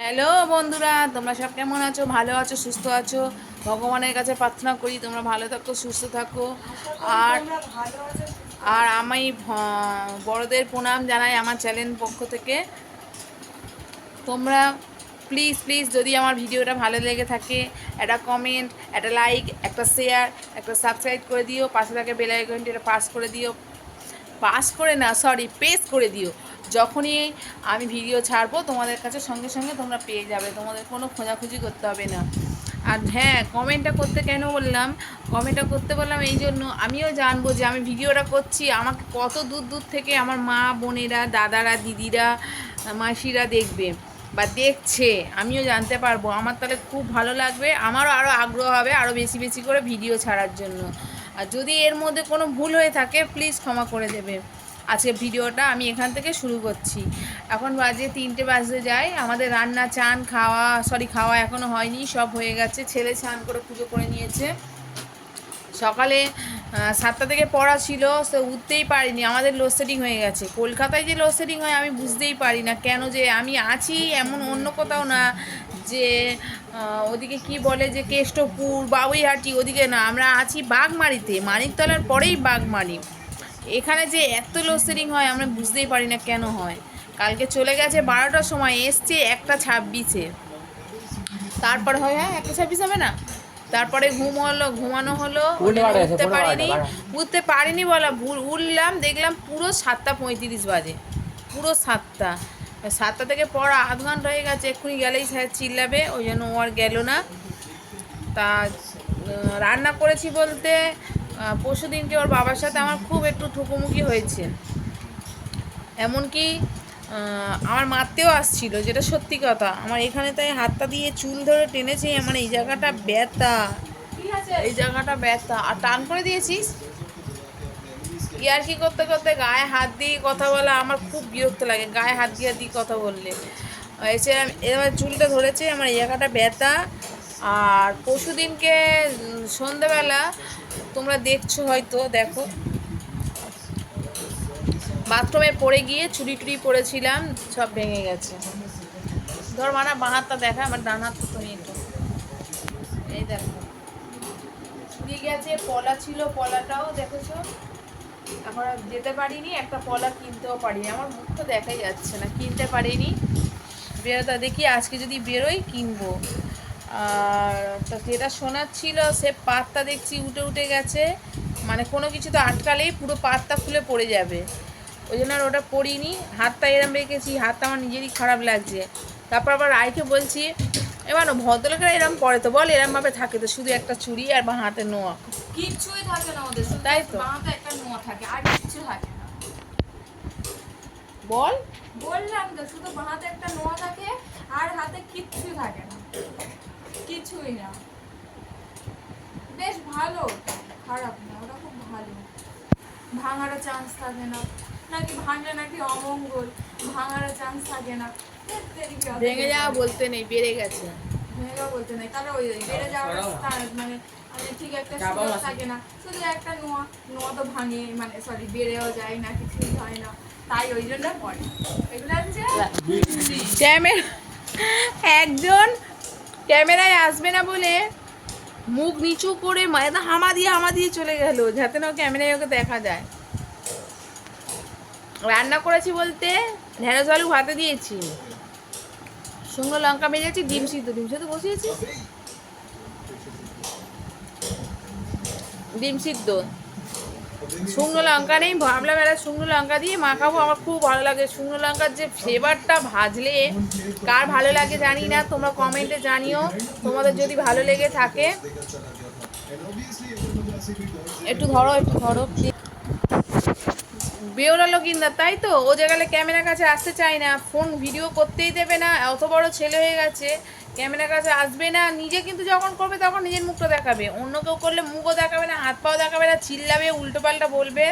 Hello বন্ধুরা, তোমরা সব কেমন আছো? ভালো আছো, সুস্থ আছো? ভগবানের কাছে প্রার্থনা করি তোমরা ভালো থাকো, সুস্থ থাকো। আর আর আমি বড়দের প্রণাম জানাই আমার চ্যানেল পক্ষ থেকে। তোমরা প্লিজ প্লিজ যদি আমার ভিডিওটা ভালো লেগে থাকে একটা কমেন্ট, একটা লাইক, একটা শেয়ার, একটা সাবস্ক্রাইব করে দিও। পাশে থাকে বেল আইকনটি, এটা পাস করে না, সরি, পেস করে দিও। যখনই আমি ভিডিও ছাড়বো তোমাদের কাছে সঙ্গে সঙ্গে তোমরা পেয়ে যাবে, তোমাদের কোনো খোঁজাখুঁজি করতে হবে না। আর হ্যাঁ, কমেন্টটা করতে কেন বললাম, কমেন্টটা করতে বললাম এই জন্য, আমিও জানবো যে আমি ভিডিওটা করছি আমাকে কত দূর দূর থেকে আমার মা বোনেরা, দাদারা, দিদিরা, মাসিরা দেখবে বা দেখছে, আমিও জানতে পারবো। আমার তাহলে খুব ভালো লাগবে, আমারও আরও আগ্রহ হবে আরও বেশি বেশি করে ভিডিও ছাড়ার জন্য। আর যদি এর মধ্যে কোনো ভুল হয়ে থাকে প্লিজ ক্ষমা করে দেবে। আজকে ভিডিওটা আমি এখান থেকে শুরু করছি। এখন বাজে 3টে বাজতে যায়। আমাদের রান্না, চান, খাওয়া এখনও হয়নি, সব হয়ে গেছে। ছেলে স্নান করে পুজো করে নিয়েছে। সকালে 7টা থেকে পড়া ছিল, সে উঠতেই পারিনি, আমাদের লোডশেডিং হয়ে গেছে। কলকাতায় যে লোডশেডিং হয় আমি বুঝতেই পারি না কেন, যে আমি আছি এমন অন্য কোথাও না, যে ওদিকে কি বলে যে কেষ্টপুর, বাবুইহাটি, ওদিকে না, আমরা আছি বাগমারিতে, মানিকতলার পরেই বাগমারি। এখানে যে এত লোডশেডিং হয় আমরা বুঝতেই পারি না কেন হয়। কালকে চলে গেছে 12টার সময়, এসছে 1টা 26-এ। তারপর হয়, হ্যাঁ 1টা 26 হবে না, তারপরে ঘুমানো হলো, উঠতে পারিনি বলা ভুল, উঠলাম দেখলাম পুরো 7টা 35 বাজে, পুরো 7টা থেকে পড়া আধ ঘন্টা হয়ে গেছে। এক্ষুনি গেলেই স্যার চিল্লাবে, ওই জন্য ও আর গেল না। তা রান্না করেছি বলতে, পরশু দিনকে ওর বাবার সাথে আমার খুব একটু ঠুকুমুকি হয়েছে, এমনকি আমার মারতেও আসছিল, যেটা সত্যি কথা। আমার এখানে তাই হাতটা দিয়ে চুল ধরে টেনেছে, আমার এই জায়গাটা ব্যথা, এই জায়গাটা ব্যথা। আর টান করে দিয়েছিস, ইয়ার্কি করতে করতে গায়ে হাত দিয়ে কথা বলা আমার খুব বিরক্ত লাগে, গায়ে হাত দিয়ে কথা বললে। এসে এবার চুলটা ধরেছে, আমার এই জায়গাটা ব্যথা। আর পরশু দিনকে সন্ধ্যাবেলা তোমরা দেখছো হয়তো, দেখো বাথরুমে পড়ে গিয়ে চুরি টুরি পড়েছিলাম, সব ভেঙে গেছে। ধর মানা বাঁ হাতটা দেখা, আমার ডান হাত তো তুমি একটু, এই দেখো চুরি গেছে, পলা ছিল, পলাটাও দেখেছো। এখন আর যেতে পারিনি, একটা পলা কিনতেও পারিনি, আমার মুখ তো দেখাই যাচ্ছে না, কিনতে পারিনি। বেরোতে দেখি আজকে যদি বেরোই কিনবো। আর যেটা সোনার ছিল সে পাতটা দেখছি উঠে উঠে গেছে, মানে কোনো কিছু তো আটকালেই পুরো পাতটা খুলে পড়ে যাবে, ওই জন্য আর ওটা পরিনি। হাতটা এরম রেখেছি, হাতটা আমার নিজেরই খারাপ লাগছে। তারপর আবার রায়কে বলছি, এবার ভদ্রলোকেরা এরম পরে তো বল, এরমভাবে থাকে তো, শুধু একটা চুড়ি আর বাঁ হাতে নোয়া, কিচ্ছুই থাকে না ওদের, তাই তো বাঁ হাতে একটা নোয়া থাকে আর কিচ্ছু থাকে না। বল, বললাম তো, শুধু বাঁ হাতে একটা নোয়া থাকে আর হাতে কিচ্ছু থাকে না, কিছুই না। বেশ ভালো ওটা, খারাপ না, ওটা খুব ভালো। ভাঙারও চান্স থাকে না, নাকি ভাঙলে নাকি অমঙ্গল, ভাঙারও চান্স থাকে না। ভেঙে যাওয়া বলতে নেই, বেড়ে গেছে। ভেঙে বলতে নেই, তাহলে ওই বেড়ে যাওয়ার মানে মানে ঠিক একটা সুযোগ থাকে না। শুধু একটা নোয়া, নোয়া তো ভাঙে, মানে সরি বেড়েও যায় না, কিছুই হয় না, তাই ওই জন্য পড়ে এগুলো হচ্ছে। একজন ক্যামেরায় আসবে না বলে মুখ নিচু করে হামা দিয়ে চলে গেল, যাতে না ক্যামেরায় ওকে দেখা যায়। রান্না করেছি বলতে ঢেঁড়স আলু ভাতে দিয়েছি, শুকনো লঙ্কা ভেজেছি, ডিম সিদ্ধ বসিয়েছি, ডিম সিদ্ধ। শুকনো লঙ্কা নেই, ভাবলাম এরা শুকনো লঙ্কা দিয়ে মাখাবো, আমার খুব ভালো লাগে শুকনো লঙ্কার যে ফ্লেভারটা, ভাজলে কার ভালো লাগে জানি না, তোমরা কমেন্টে জানিও তোমাদের যদি ভালো লেগে থাকে। একটু ধরো বেরোলো কিনা, তাই তো ও যে গেলে ক্যামেরার কাছে আসতে চায় না, ফোন ভিডিও করতেই দেবে না, অত বড় ছেলে হয়ে গেছে, ক্যামেরার কাছে আসবে না। নিজে কিন্তু যখন করবে তখন নিজের মুখটা দেখাবে, অন্য কেউ করলে মুখও দেখাবে না, হাত পাও দেখাবে না, চিল্লাবে, উল্টোপাল্টা বলবে।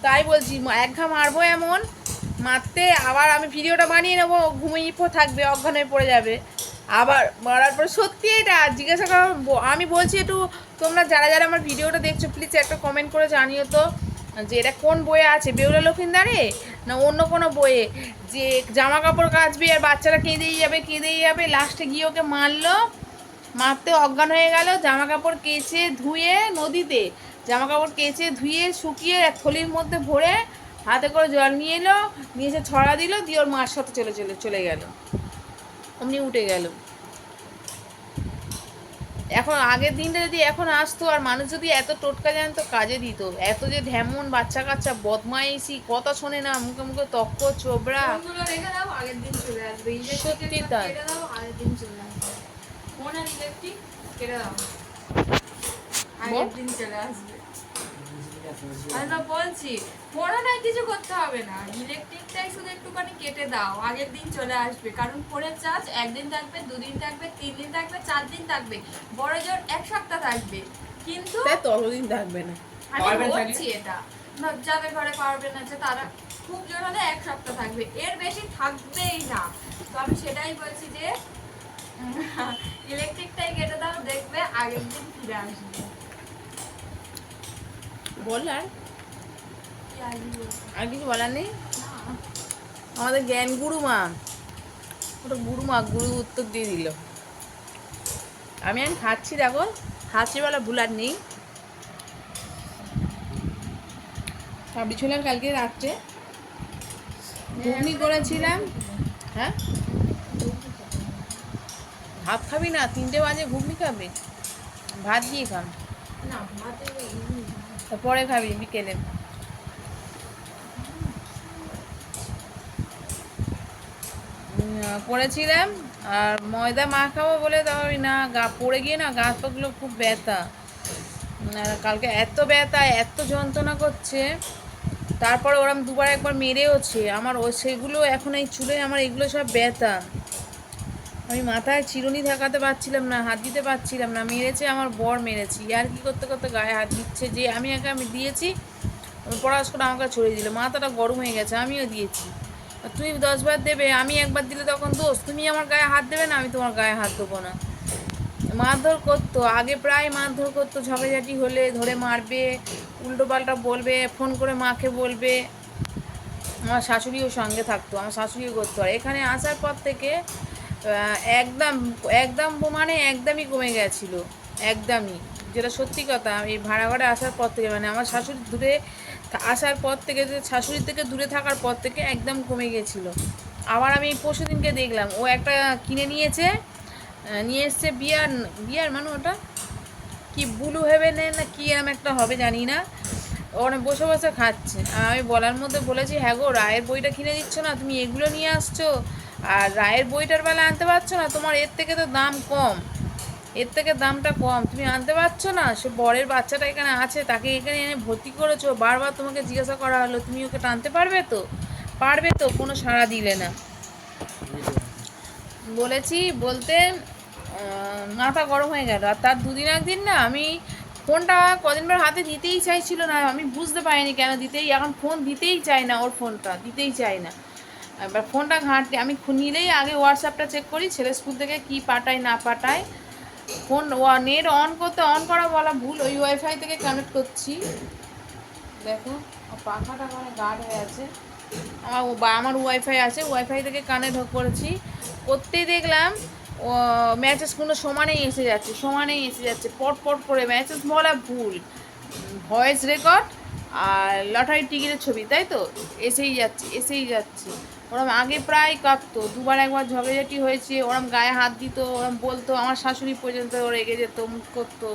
তাই বলছি এক ঘা মারবো, এমন মারতে আবার আমি ভিডিওটা বানিয়ে নেবো, ঘুমিয়ে থাকবে, অজ্ঞান হয়ে পড়ে যাবে। আবার মারার পর সত্যি এটা জিজ্ঞাসা করা, আমি বলছি একটু তোমরা যারা যারা আমার ভিডিওটা দেখছো প্লিজ একটা কমেন্ট করে জানিও তো, যে এটা কোন বইয়ে আছে, বেহুলা লক্ষিন্দারে না অন্য কোনো বইয়ে, যে জামা কাপড় কাচবি আর বাচ্চারা কেঁদেই যাবে, লাস্টে গিয়ে ওকে মারলো, মারতে অজ্ঞান হয়ে গেল। জামা কাপড় কেচে ধুয়ে নদীতে জামা কাপড় কেচে ধুয়ে শুকিয়ে এক থলির মধ্যে ভরে হাতে করে জল নিয়ে এলো, নিয়ে এসে ছড়া দিল, দিয়ে ওর মার সাথে চলে গেল, অমনি উঠে গেল। এখন আগের দিনটা যদি এখন আসতো আর মানুষ যদি এত টোটকা জানতো কাজে দিত, এত যে ঢেমন বাচ্চা কাচ্চা বদমাইশি কথা শোনে না, মুখে মুখে তক্ক চোবড়া। ফোনগুলো রেখে দাও, আগের দিন চলে আসবে। সত্যি তাই। কেটে দাও, আগের দিন চলে আসবে। ফোন আর ইলেকট্রিক কেটে দাও, আগের দিন চলে আসবে। আমি তো বলছি ফোনে না কিছু করতে হবে না, ইলেকট্রিকটাই শুধু একটুখানি কেটে দাও, আগের দিন চলে আসবে। কারণ ফোনের চার্জ একদিন থাকবে, 2 দিন থাকবে, 3 দিন থাকবে, 4 দিন থাকবে, বড় জোর 1 সপ্তাহ থাকবে। কিন্তু ততদিন থাকবে না। আমি বলছি এটা না, যাদের ঘরে পাওয়ার ব্যাংক আছে তারা খুব জোর হলে 1 সপ্তাহ থাকবে, এর বেশি থাকবেই না। তো আমি সেটাই বলছি যে ইলেকট্রিকটাই কেটে দাও, দেখবে আগের দিন ফিরে আসবে। বল আর কি আসবে? আর কিছু বলার নেই। আমাদের জ্ঞান গুরুমা, ওটা গুরু উত্তর দিয়ে দিল। আমি খাচ্ছি, দেখো হাসিওয়ালা ভুল আর নেই। কাবলি ছোলার কালকে রাত্রে ঘুগনি করেছিলাম। হ্যাঁ, ভাত খাবি না? 3টে বাজে ঘুগনি খাবি? ভাত দিয়ে খাম, না ভাতে পরে খাবি বিকেলে। করেছিলাম আর ময়দা মাখাবো বলে তবে না, পড়ে গিয়ে না গা পাগুলো খুব ব্যথা। আর কালকে এত ব্যথা, এত যন্ত্রণা করছে। তারপরে ওরম দুবার একবার মেরেওছে আমার, সেগুলো এখন এই চুলে আমার এগুলো সব ব্যথা। আমি মাথায় চিরুনি ঠেকাতে পারছিলাম না, হাত দিতে পারছিলাম না। মেরেছে আমার বর, মেরেছি আর কি করতে করতে গায়ে হাত দিচ্ছে, যে আমি দিয়েছি, পড়াশ করে আমাকে ছড়িয়ে দিল। মাথাটা গরম হয়ে গেছে, আমিও দিয়েছি। তুমি 10 বার দেবে, আমি একবার দিলে তখন দোষ। তুমি আমার গায়ে হাত দেবে না, আমি তোমার গায়ে হাত দেবো না। মারধর করতো আগে, প্রায় মারধর করতো। ঝগড়াঝাটি হলে ধরে মারবে, উল্টো পাল্টা বলবে, ফোন করে মাকে বলবে। আমার শাশুড়িও সঙ্গে থাকতো, আমার শাশুড়িও করতো। আর এখানে আসার পর থেকে একদম একদম মানে একদমই কমে গেছিলো, একদমই, যেটা সত্যি কথা। এই ভাড়া ঘরে আসার পর থেকে, মানে আমার শাশুড়ি দূরে আসার পর থেকে, যে শাশুড়ির থেকে দূরে থাকার পর থেকে একদম কমে গেছিলো। আবার আমি পরশু দিনকে দেখলাম ও একটা কিনে নিয়ে এসছে বিয়ার মানে ওটা কি ব্লু হেভেনে না কি এরম একটা হবে জানি না, ওখানে বসে বসে খাচ্ছে। আমি বলার মধ্যে বলেছি, হ্যাঁ গো, রায়ের বইটা কিনে দিচ্ছ না, তুমি এগুলো নিয়ে আসছো, আর রায়ের বইটার বেলা আনতে পারছো না? তোমার এর থেকে তো দাম কম, এর থেকে দামটা কম, তুমি আনতে পারছো না? সে বরের বাচ্চাটা এখানে আছে, তাকে এখানে এনে ভর্তি করেছো, বারবার তোমাকে জিজ্ঞাসা করা হলো, তুমি ওকে টানতে পারবে তো? পারবে তো? কোনো সাড়া দিলে না। বলেছি বলতে মাথা গরম হয়ে গেল। আর তার 2 দিন একদিন না আমি ফোনটা কদিন পর হাতে দিতেই চাইছিল না, আমি বুঝতে পারিনি কেন এখন ফোন দিতেই চাই না, ওর ফোনটা দিতেই চাই না। এবার ফোনটা ঘাঁটতে আমি নিলেই আগে হোয়াটসঅ্যাপটা চেক করি, ছেলে স্কুল থেকে কি পাঠায় না পাঠায়। ফোন নেট অন করা বলা ভুল, ওই ওয়াইফাই থেকে কানেক্ট করছি। দেখো পাখাটা মানে গার্ড হয়ে আছে, আমার ওয়াইফাই আছে, ওয়াইফাই থেকে কানেক্ট করেছি। করতেই দেখলাম ও ম্যাচেসগুলো সমানেই এসে যাচ্ছে পট পট করে। ম্যাচেস বলা ভুল, ভয়েস রেকর্ড আর লটারি টিকিটের ছবি, তাই তো এসেই যাচ্ছে। ওরম আগে প্রায় কাঁপতো, 2বার একবার ঝগড়াঝাটি হয়েছে, ওরম গায়ে হাত দিত, ওরম বলতো। আমার শাশুড়ি পর্যন্ত রেগে যেত, মুখ করতো,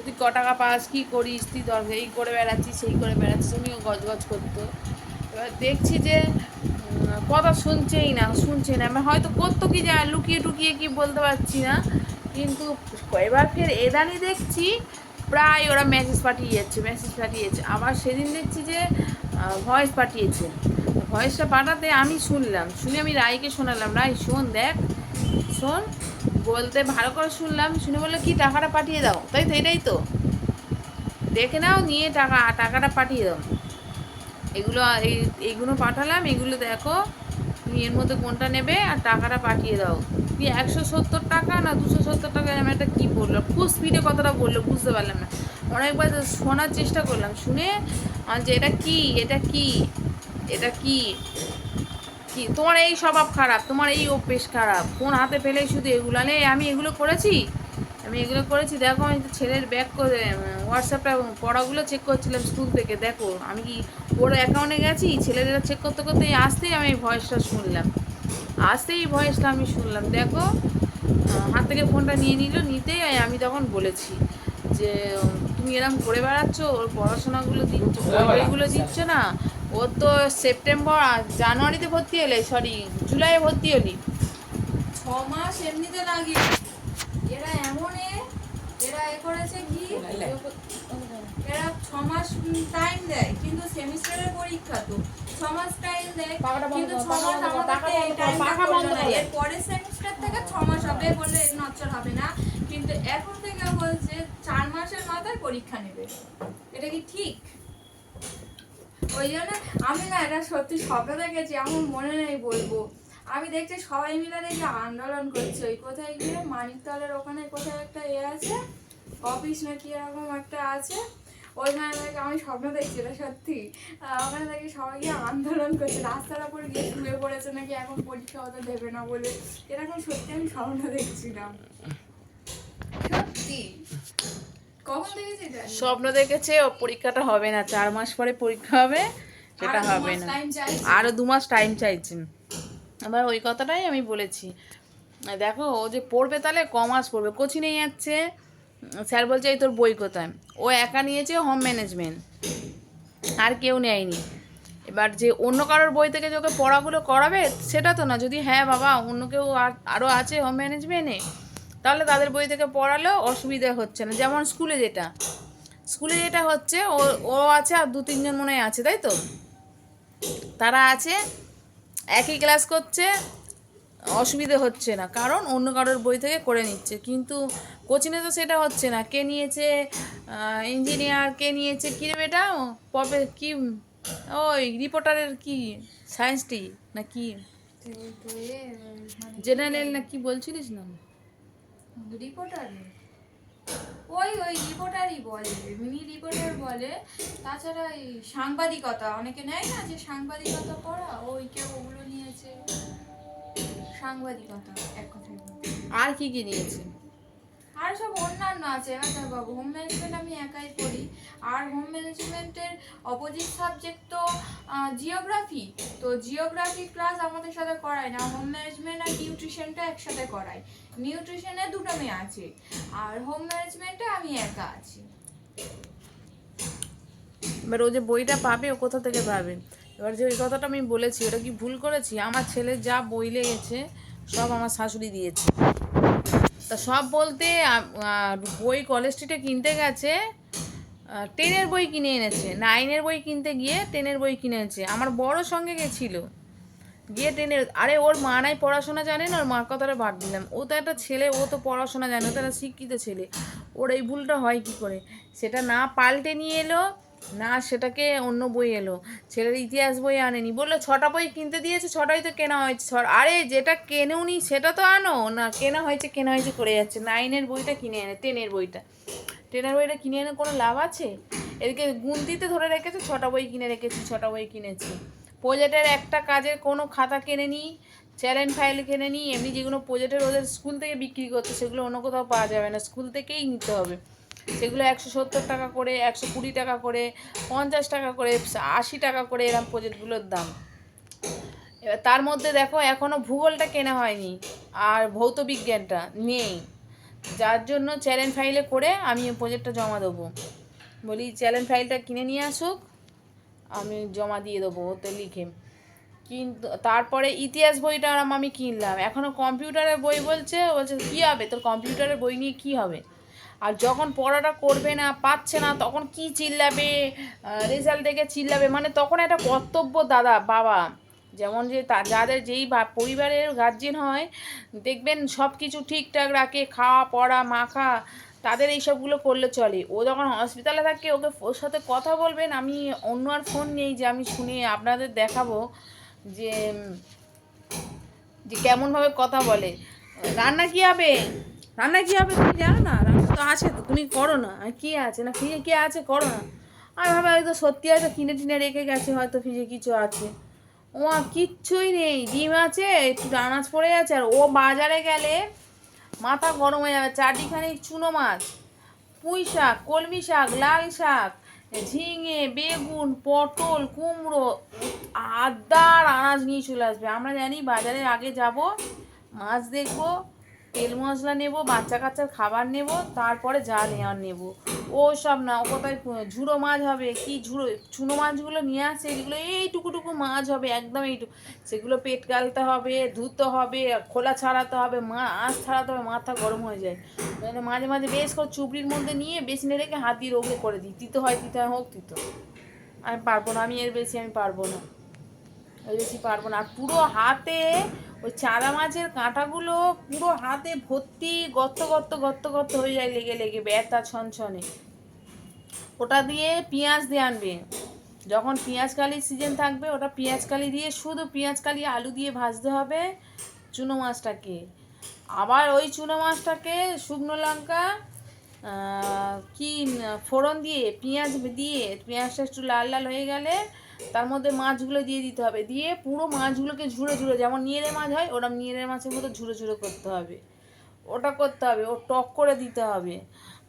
তুই ক টাকা পাস, কী করিস তুই, দরকার এই করে বেড়াচ্ছিস, সেই করে বেড়াচ্ছিস, উনিও গজগজ করতো। এবার দেখছি যে কথা শুনছে না, আমি হয়তো করতো কি যা লুকিয়ে টুকিয়ে কি বলতে পারছি না, কিন্তু এবার ফের এদানি দেখছি প্রায় ওরা মেসেজ পাঠিয়েছে। আবার সেদিন দেখছি যে ভয়েস পাঠিয়েছে। ভয়েসটা পাঠাতে আমি শুনে আমি রায়কে শোনালাম, রায় শোন, দেখ শোন, বলতে ভালো করে শুনলাম, শুনে বললো কি টাকাটা পাঠিয়ে দাও, তাই তো, এটাই তো, দেখে নাও, নিয়ে টাকাটা পাঠিয়ে দাও। এইগুলো পাঠালাম, এগুলো দেখো, তুমি এর মধ্যে কোনটা নেবে আর টাকাটা পাঠিয়ে দাও। তুমি 170 টাকা না 270 টাকা, আমি একটা কী বললো, খুব স্পিডে কথাটা বললো, বুঝতে পারলাম না। অনেকবার তো শোনার চেষ্টা করলাম, শুনে যে এটা কি, এটা কি, এটা কি, কি তোমার এই স্বভাব খারাপ, তোমার এই অভ্যেস খারাপ, ফোন হাতে পেলেই শুধু এগুলো নেই। আমি এগুলো করেছি, আমি এগুলো করেছি। দেখো আমি তো ছেলের ব্যাগ করে হোয়াটসঅ্যাপটা পড়াগুলো চেক করছিলাম স্কুল থেকে। দেখো আমি কি ওর অ্যাকাউন্টে গেছি, ছেলেদের চেক করতে করতে আসতেই আমি এই ভয়েসটা শুনলাম, আসতেই এই ভয়েসটা আমি শুনলাম। দেখো হাত থেকে ফোনটা নিয়ে নিল, নিতেই আমি তখন বলেছি যে তুমি এরকম করে বেড়াচ্ছ, ওর পড়াশোনাগুলো দিচ্ছ, বইগুলো দিচ্ছ না। ওর তো সেপ্টেম্বর জানুয়ারিতে ভর্তি হলে, সরি জুলাইয়ে ভর্তি হলি। 6 মাস এমনিতে লাগে। এরা এরা করেছে কি, এরা 6 মাস টাইম দেয়, কিন্তু সেমিস্টারের পরীক্ষা তো 6 মাস টাইম দেয়, কিন্তু 6 মাস আমাদেরকে এই টাইমটা করলো না। এর পরের সেমিস্টার থেকে 6 মাস হবে বলে নচ্চর হবে না, কিন্তু এখন থেকে বলছে 4 মাসের মাথায় পরীক্ষা নেবে। এটা কি ঠিক? ওই জন্য আমি না এটা সত্যি স্বপ্ন দেখেছি, আমার মনে নেই বলবো। আমি দেখছি সবাই মিলে দেখি আন্দোলন করছে, ওই কোথায় গিয়ে মানিকতলের ওখানে কোথায় একটা আছে অফিস নাকি এরকম একটা আছে, ওইখানে দেখি আমি স্বপ্ন দেখছি এটা সত্যি। ওখানে দেখি সবাই গিয়ে আন্দোলন করছে, রাস্তার উপর গিয়ে শুয়ে পড়েছে নাকি এখন পরীক্ষা হতে দেবে না বলে। এরকম সত্যি আমি স্বপ্ন দেখছিলাম, সত্যি। কখন দেখেছি স্বপ্ন দেখেছে ও পরীক্ষাটা হবে না, 4 মাস পরে পরীক্ষা হবে, সেটা হবে না, আরো 2 মাস টাইম চাইছেন। আবার ওই কথাটাই আমি বলেছি। দেখো ও যে পড়বে তাহলে কমার্স পড়বে, কোচিং নিয়ে যাচ্ছে। স্যার বলছে এই তোর বই কোথায়, ও একা নিয়েছে হোম ম্যানেজমেন্ট, আর কেউ নেয়নি। এবার যে অন্য কারোর বই থেকে যে ওকে পড়াগুলো করাবে সেটা তো না। যদি হ্যাঁ বাবা অন্য কেউ আরও আছে হোম ম্যানেজমেন্টে, তাহলে তাদের বই থেকে পড়ালেও অসুবিধা হচ্ছে না। যেমন স্কুলে যেটা হচ্ছে, ও ও আছে আর 2-3 জন মনে হয় আছে, তাই তো, তারা আছে একই ক্লাস করছে, অসুবিধে হচ্ছে না, কারণ অন্য কারোর বই থেকে করে নিচ্ছে। কিন্তু কোচিংয়ে তো সেটা হচ্ছে না। কে নিয়েছে ইঞ্জিনিয়ার, কে নিয়েছে কী রে বেটা পবে কি, ওই রিপোর্টারের কি সায়েন্সটি না কি, জেনারেল না কি বলছিলিস না, রিপোর্টারে ওই রিপোর্টারই বলে, মিনি রিপোর্টার বলে। তাছাড়া এই সাংবাদিকতা অনেকে নেয় না, যে সাংবাদিকতা পড়া, ওই কেউ ওগুলো নিয়েছে, সাংবাদিকতা এক কথায় বলতে। আর কি কি নিয়েছে? আর সব অন্যান্য আছে। এবার বাবু হোম ম্যানেজমেন্ট আমি একাই পড়ি, আর হোম ম্যানেজমেন্টের অপোজিট সাবজেক্ট তো জিওগ্রাফি। তো জিওগ্রাফি ক্লাস আমাদের সাথে করায় না, হোম ম্যানেজমেন্ট আর নিউট্রিশনটা একসাথে করায়। নিউট্রিশনে 2টা মেয়ে আছে, আর হোম ম্যানেজমেন্টে আমি একা আছি। এবার ও যে বইটা পাবে ও কোথা থেকে পাবে? এবার যে ওই কথাটা আমি বলেছি, ওটা কি ভুল করেছি? আমার ছেলে যা বই লেগেছে সব আমার শাশুড়ি দিয়েছে। তা সব বলতে বই কলেজ স্ট্রিটে কিনতে গেছে, 10-এর বই কিনে এনেছে, 9-এর বই কিনতে গিয়ে 10-এর বই কিনে এনেছে। আমার বড় সঙ্গে গেছিলো, গিয়ে 10-এর, আরে ওর মা নাই পড়াশোনা জানে না, ওর মার কথাটা বাদ দিলাম, ও তো একটা ছেলে, ও তো পড়াশোনা জানে, ও তো একটা শিক্ষিত ছেলে, ওর এই ভুলটা হয় কি করে? সেটা না পাল্টে নিয়ে এলো, না সেটাকে অন্য বই এলো, ছেলের ইতিহাস বই আনেনি, বললো 6টা বই কিনতে দিয়েছে, 6টাই তো কেনা হয়েছে। আরে যেটা কেনেও নি সেটা তো আনো না, কেনা হয়েছে করে যাচ্ছে। 9-এর বইটা কিনে এনে, 10-এর বইটা কিনে এনে কোনো লাভ আছে? এদিকে গুনতিতে ধরে রেখেছে 6টা বই কিনে রেখেছি, 6টা বই কিনেছি। প্রজেক্টের একটা কাজের কোনো খাতা কেনে নিই, চ্যালেঞ্জ ফাইল কিনে নিই, এমনি যেগুলো প্রজেক্টের ওদের স্কুল থেকে বিক্রি করছে সেগুলো অন্য কোথাও পাওয়া যাবে না, স্কুল থেকেই নিতে হবে। সেগুলো 170 টাকা করে, 120 টাকা করে, 50 টাকা করে, 80 টাকা করে, এরকম প্রজেক্টগুলোর দাম। এবার তার মধ্যে দেখো এখনও ভূগোলটা কেনা হয়নি, আর ভৌত বিজ্ঞানটা নেই, যার জন্য চ্যালেঞ্জ ফাইলে করে আমি প্রজেক্টটা জমা দেবো। বলি চ্যালেঞ্জ ফাইলটা কিনে নিয়ে আসুক, আমি জমা দিয়ে দেবো ওতে লিখে। কিন্তু তারপরে ইতিহাস বইটা আমি কিনলাম, এখনও কম্পিউটারের বই বলছে কী হবে তোর কম্পিউটারের বই নিয়ে কী হবে? আর যখন পড়াটা করবে না, পাচ্ছে না, তখন কি চিল্লাবে, রেজাল্ট দেখে চিল্লাবে, মানে তখন একটা কর্তব্য দাদা বাবা, যেমন যে যাদের যেই পরিবারের গার্জেন হয় দেখবেন সব কিছু ঠিকঠাক রাখে, খাওয়া পড়া মাখা, তাদের এইসবগুলো করলে চলে। ও যখন হসপিটালে থাকে ওর সাথে কথা বলবেন, আমি অন্য আর ফোন নেই যে আমি শুনে আপনাদের দেখাবো যে কেমনভাবে কথা বলে। রান্না কী হবে? রান্না কি হবে তুমি জানো না? রান্না তো আছে, তো তুমি করো না। আর কি আছে না, ফ্রিজে কি আছে করো না। আমি ভাবে হয়তো সত্যি হয়তো কিনে টিনে রেখে গেছে, হয়তো ফ্রিজে কিছু আছে। ও কিচ্ছুই নেই, ডিম আছে, একটু আনাজ পড়ে আছে। আর ও বাজারে গেলে মাথা গরম হয়ে যাবে। চারটিখানি চুনো মাছ, পুঁই শাক, কলমি শাক, লাল শাক, ঝিঙে, বেগুন, পটল, কুমড়ো, আদার আনাজ নিয়ে চলে আসবে। আমরা জানি বাজারে আগে যাব, মাছ দেখবো, তেল মশলা নেব, বাচ্চা কাচ্চার খাবার নেব, তারপরে যা নেওয়ার নেব। ও সব না, ও কোথায় ঝুড়ো মাছ হবে কি, ঝুড়ো চুনো মাছগুলো নিয়ে আসে, এগুলো এইটুকুটুকু মাছ হবে, একদম এইটুকু। সেগুলো পেট গালতে হবে, ধুতে হবে, খোলা ছাড়াতে হবে, আঁশ ছাড়াতে হবে, মাথা গরম হয়ে যায়। মানে মাঝে মাঝে বেশ করে চুবড়ির মধ্যে নিয়ে বেসিনে রেখে হাত দিয়ে রোগে করে দিই, তিতো হয় তিতো হয়, হোক তিতো। আমি পারবো না, আমি এর বেশি আমি পারবো না, এর বেশি পারবো না। আর পুরো হাতে ওই চারা মাছের কাঁটাগুলো পুরো হাতে ভর্তি, গর্ত গর্ত গর্ত গর্ত হয়ে যায়, লেগে লেগে ব্যথা ছনছনে। ওটা দিয়ে পেঁয়াজ দিয়ে আনবে, যখন পেঁয়াজ কালির সিজন থাকবে, ওটা পেঁয়াজ কালি দিয়ে, শুধু পেঁয়াজ কালি আলু দিয়ে ভাজতে হবে চুনো মাছটাকে। আবার ওই চুনো মাছটাকে শুকনো লঙ্কা কি ফোড়ন দিয়ে পেঁয়াজ দিয়ে, পেঁয়াজটা একটু লাল লাল হয়ে গেলে তার মধ্যে মাছগুলো দিয়ে দিতে হবে। দিয়ে পুরো মাছগুলোকে ঝুড়ো ঝুড়ো, যেমন নিয়েরে মাছ হয় ওরকম নিয়েরে মাছের মতো ঝুড়ো ঝুড়ো করতে হবে। ওটা করতে হবে, ও টক করে দিতে হবে।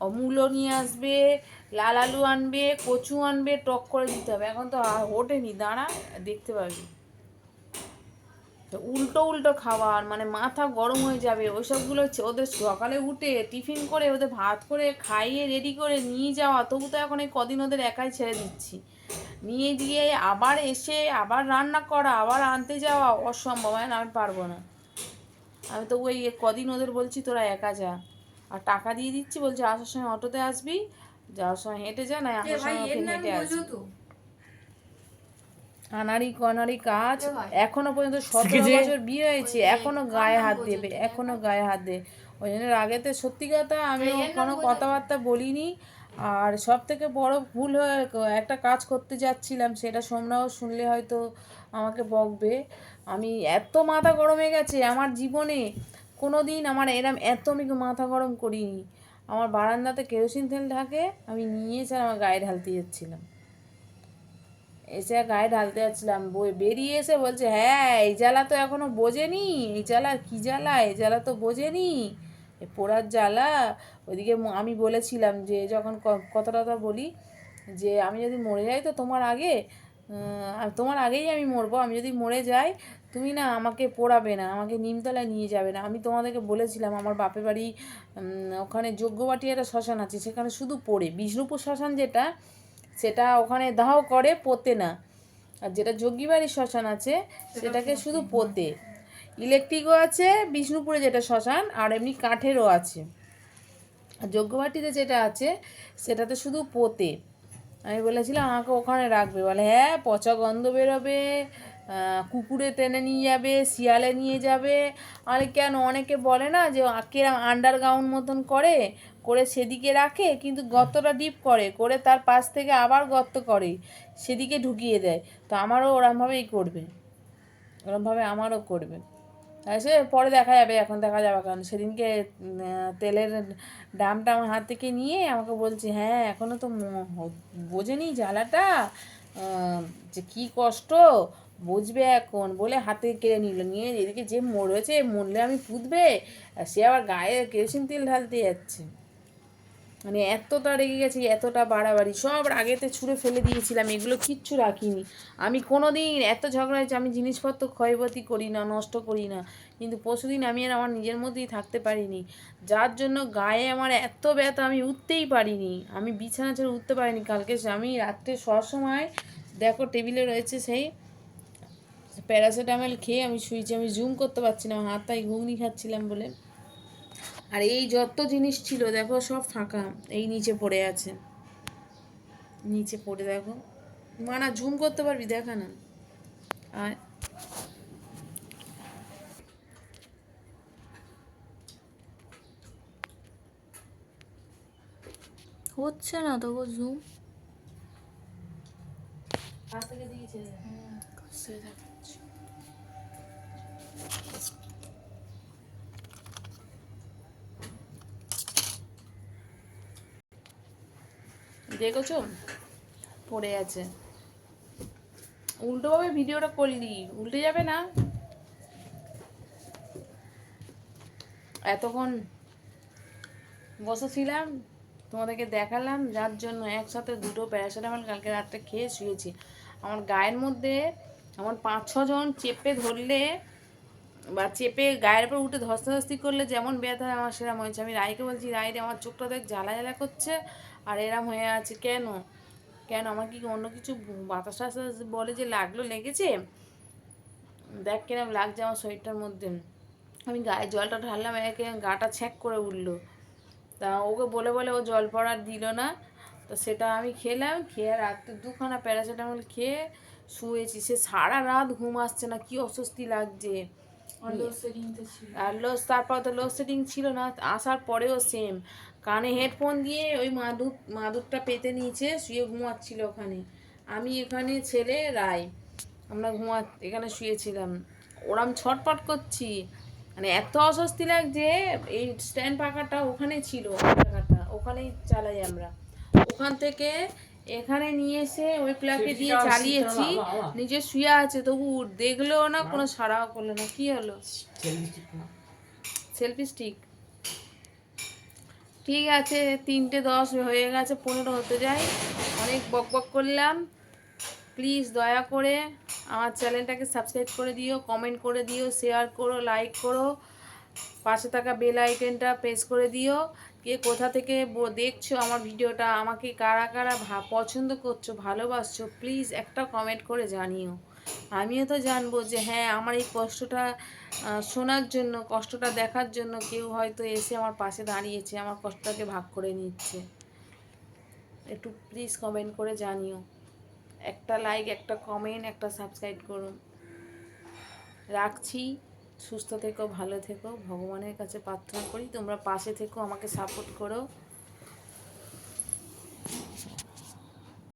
ও মূলো নিয়ে আসবে, লাল আলু আনবে, কচু আনবে, টক করে দিতে হবে। এখন তো ওঠেনি, দাঁড়া দেখতে পাবি। উল্টো উল্টো খাবার, মানে মাথা গরম হয়ে যাবে। ওইসবগুলো ওদের সকালে উঠে টিফিন করে ওদের ভাত করে খাইয়ে রেডি করে নিয়ে যাওয়া, তবু তো এখন এই কদিন ওদের একাই ছেড়ে দিচ্ছি। নিয়ে দিয়ে আবার এসে আবার রান্না করা, আবার আনতে যাওয়া অসম্ভব। আমি পারবো না। আমি তো ওই কদিন ওদের বলছি তোরা একা যা, আর টাকা দিয়ে দিচ্ছি, বলছি আসার সময় অটোতে আসবি, যাওয়ার সময় হেঁটে যা, না আসার সময় ওকে হেঁটে আসবি। আনাড়ি কনাড়ি কাজ, এখনো পর্যন্ত 17 বছর বিয়ে হয়েছে, এখনো গায়ে হাত দেবে, এখনো গায়ে হাত দেবে। ওই জন্য আগেতে সত্যি কথা আমি কোনো কথাবার্তা বলিনি। আর সব থেকে বড় ভুল হয়ে একটা কাজ করতে যাচ্ছিলাম, সেটা সোমরাও শুনলে হয়তো আমাকে বকবে। আমি এত মাথা গরম হয়ে গেছে আমার জীবনে, কোনো দিন আমার এরম এত আমি মাথা গরম করিনি। আমার বারান্দাতে কেরোসিন তেল ঢাকে, আমি নিয়ে এসে আমার গায়ে ঢালতে যাচ্ছিলাম, এসে গায়ে ঢালতে যাচ্ছিলাম, বেরিয়ে এসে বলছে হ্যাঁ এই জ্বালা তো এখনো বোঝেনি, এই জ্বালা কী জ্বালা, এই জ্বালা তো বোঝেনি, এ পোড়ার জ্বালা। ওইদিকে আমি বলেছিলাম যে যখন কথাটা বলি যে আমি যদি মরে যাই তো তোমার আগে, তোমার আগেই আমি মরবো, আমি যদি মরে যাই তুমি না আমাকে পোড়াবে না, আমাকে নিমতলায় নিয়ে যাবে না। আমি তোমাদেরকে বলেছিলাম আমার বাপের বাড়ি ওখানে যজ্ঞবাটি একটা শ্মশান আছে, সেখানে শুধু পোড়ে, বিষ্ণুপুর শ্মশান যেটা, সেটা ওখানে দাহ করে, পোতে না। আর যেটা যোগীবাড়ির শ্মশান আছে সেটাকে শুধু পোতে। ইলেকট্রিকও আছে বিষ্ণুপুরে যেটা শ্মশান, আর এমনি কাঠেরও আছে। আর যজ্ঞবাটিতে যেটা আছে সেটাতে শুধু পোতে। আমি বলেছিলাম আমাকে ওখানে রাখবে, বলে হ্যাঁ পচা গন্ধ বেরোবে, কুকুরে টেনে নিয়ে যাবে, শিয়ালে নিয়ে যাবে। আরে কেন, অনেকে বলে না যে কেরম আন্ডারগ্রাউন্ড মতন করে করে সেদিকে রাখে, কিন্তু গর্তটা ডিপ করে করে তার পাশ থেকে আবার গর্ত করে সেদিকে ঢুকিয়ে দেয়। তো আমারও ওরমভাবেই করবে, ওরমভাবে আমারও করবে। সে পরে দেখা যাবে, এখন দেখা যাবে কারণ সেদিনকে তেলের ড্রামটা আমার হাত থেকে নিয়ে আমাকে বলছে হ্যাঁ এখনও তো বোঝেনি জ্বালাটা, যে কী কষ্ট বুঝবে এখন, বলে হাতে কেড়ে নিল, নিয়ে এদিকে যে মরেছে, মরলে আমি পুঁতবে, আর সে আবার গায়ে কেরোসিন তেল ঢালতে যাচ্ছে। মানে এতটা রেগে গেছি, এতটা বাড়াবাড়ি, সব আগেতে ছুঁড়ে ফেলে দিয়েছিলাম, এগুলো কিচ্ছু রাখিনি। আমি কোনো দিন এত ঝগড়া হয়েছে, আমি জিনিসপত্র ক্ষয়ক্ষতি করি না, নষ্ট করি না, কিন্তু পরশুদিন আমি আর আমার নিজের মধ্যেই থাকতে পারিনি, যার জন্য গায়ে আমার এত ব্যথা, আমি উঠতেই পারিনি, আমি বিছানা ছেড়ে উঠতে পারিনি। কালকে আমি রাত্রে শোয়ার সময় দেখো টেবিলে রয়েছে সেই প্যারাসিটামল খেয়ে আমি শুয়েছি, আমি জুম করতে পারছি না, আমার হাতটাই ঘুগনি খাচ্ছিলাম বলে। আর এই যত জিনিস ছিল দেখো সব ফাঁকা, এই নিচে পড়ে আছে, নিচে পড়ে দেখো, মানা জুম করতে পারবি, দেখা না। আর হচ্ছে না তো গো জুম। কাছ থেকে দিয়েছে, কাছ থেকে দেখাচ্ছি। দেখেছো পড়ে আছে। উল্টোভাবে ভিডিওটা করলি, উল্টে যাবে না? এতক্ষণ বসেছিলাম, তোমাদেরকে দেখালাম, যার জন্য একসাথে দুটো প্যারাসিটামল কালকে রাত্রে খেয়ে শুয়েছি। আমার গায়ের মধ্যে আমার 5-6 জন চেপে ধরলে বা চেপে গায়ের উপর উঠে ধস্তাধস্তি করলে যেমন ব্যথা হয়, আমার সেরকম হয়েছে। আমি রায়কে বলছি, রায় রে আমার চোখটা দেখ জ্বালা জ্বালা করছে আর এরম হয়ে আছে কেন? কেন আমার কি অন্য কিছু বাতাস টাতাস বলে যে লাগলো, লেগেছে? দেখ কিরম লাগছে আমার শরীরটার মধ্যে। আমি গায়ে জলটা ঢাললাম, একে গাটা ছ্যাঁক করে উঠলো। তা ওকে বলে বলে ও জল পড়ার দিল না। তো সেটা আমি খেলাম, খেয়ে রাত্রে 2খানা প্যারাসিটামল খেয়ে শুয়েছি। সে সারা রাত ঘুম আসছে না, কি অস্বস্তি লাগছে। আর তারপর তো লোডশেডিং ছিল না, আসার পরেও সেম। কানে হেডফোন দিয়ে ওই মাদুরটা পেতে নিয়েছে, শুয়ে ঘুমাচ্ছিল ওখানে। আমি এখানে ছেলে রায়, আমরা এখানে শুয়েছিলাম। ওরম ছটপট করছি, মানে এত অস্বস্তি লাগছে। এই স্ট্যান্ড পাখাটা ওখানে ছিল, পাখাটা ওখানেই চালাই আমরা। ওখান থেকে এখানে নিয়ে এসে ওই প্লাগে দিয়ে চালিয়েছি, নিজে শুয়ে আছে, তবু দেখলেও না, কোনো সাড়াও করলো না। কি হলো? Selfie stick. ঠিক আছে, 3:10 হয়ে গেছে, 15 হতে যায়। অনেক বক বক করলাম। প্লিজ দয়া করে আমার চ্যানেলটাকে সাবস্ক্রাইব করে দিও, কমেন্ট করে দিও, শেয়ার করো, লাইক করো, পাশে থাকা বেল আইকনটা প্রেস করে দিও। কে কোথা থেকে দেখছো আমার ভিডিওটা, আমাকে কারা কারা পছন্দ করছো, ভালোবাসছো, প্লিজ একটা কমেন্ট করে জানিও। আমিও তো জানবো যে হ্যাঁ, আমার এই কষ্টটা শোনার জন্য, কষ্টটা দেখার জন্য কেউ হয়তো এসে আমার পাশে দাঁড়িয়েছে, আমার কষ্টটাকে ভাগ করে নিচ্ছে। একটু প্লিজ কমেন্ট করে জানিও। একটা লাইক, একটা কমেন্ট, একটা সাবস্ক্রাইব করুন। রাখছি। সুস্থ থেকো, ভালো থেকো, ভগবানের কাছে প্রার্থনা করি তোমরা পাশে থেকো, আমাকে সাপোর্ট করো।